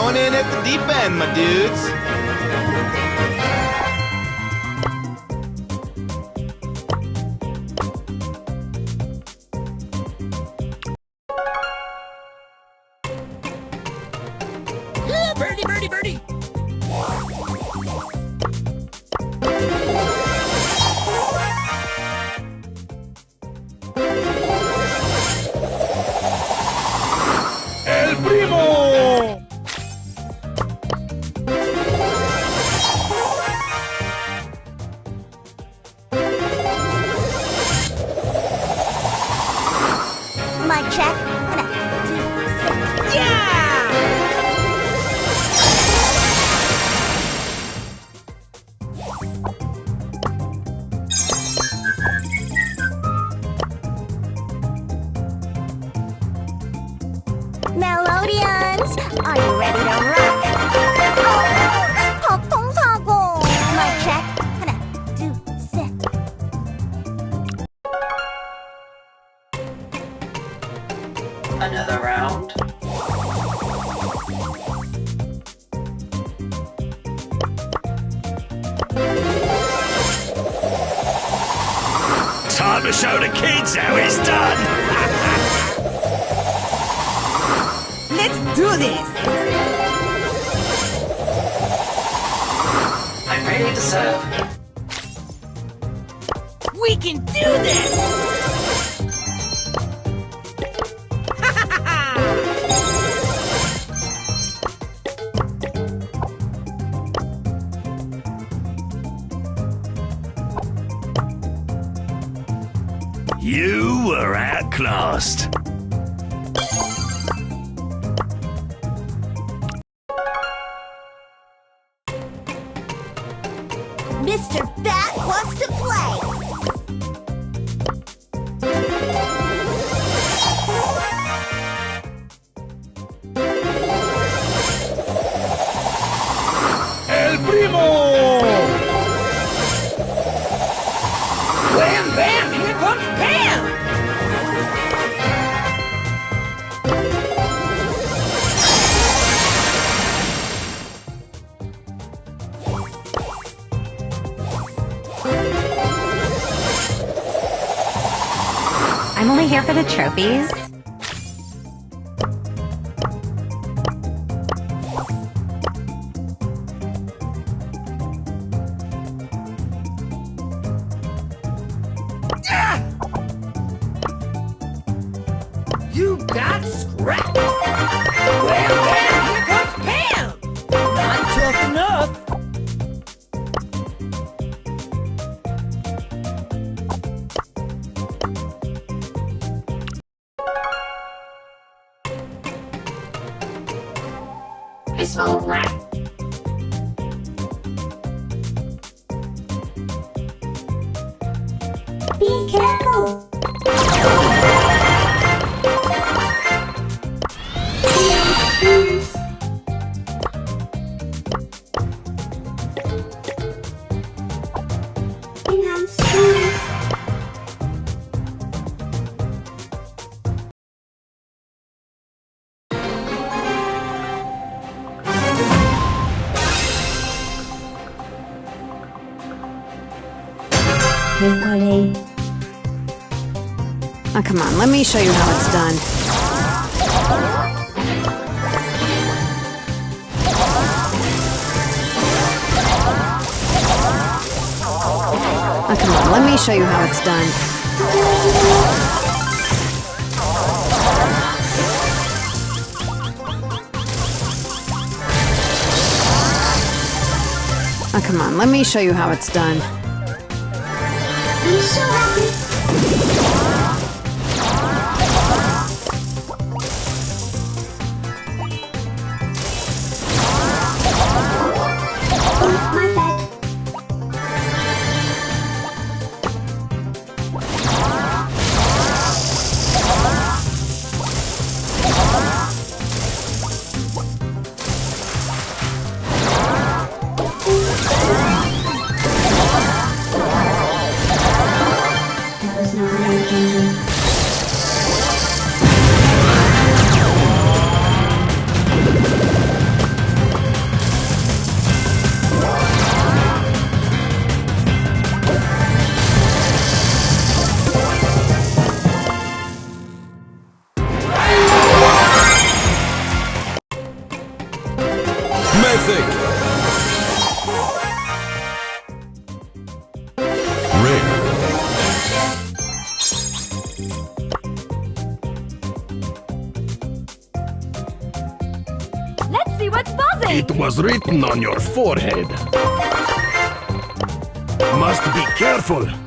Going in at the deep end, my dudes. Birdie, birdie, birdie! ¡El primo! Mic check. Melodians, are you ready to rock? 덕통 사고. Mic check. 하나, 둘, 셋. Another round. Time to show the kids how it's done! Let's do this! I'm ready to serve. We can do this! You were outclassed. Mr. Bat wants to play. ¡El primo! Wham bam! Here comes Pam! I'm only here for the trophies. You got scrapped! Wham bam! Here comes Pam! Not tough enough! I smell a rat. Be careful. Oh, come on, let me show you how it's done. Oh, come on, let me show you how it's done. Oh, come on, let me show you how it's done. I'm so happy. Oh, my bad. That was not anything. was written on your forehead. Must be careful.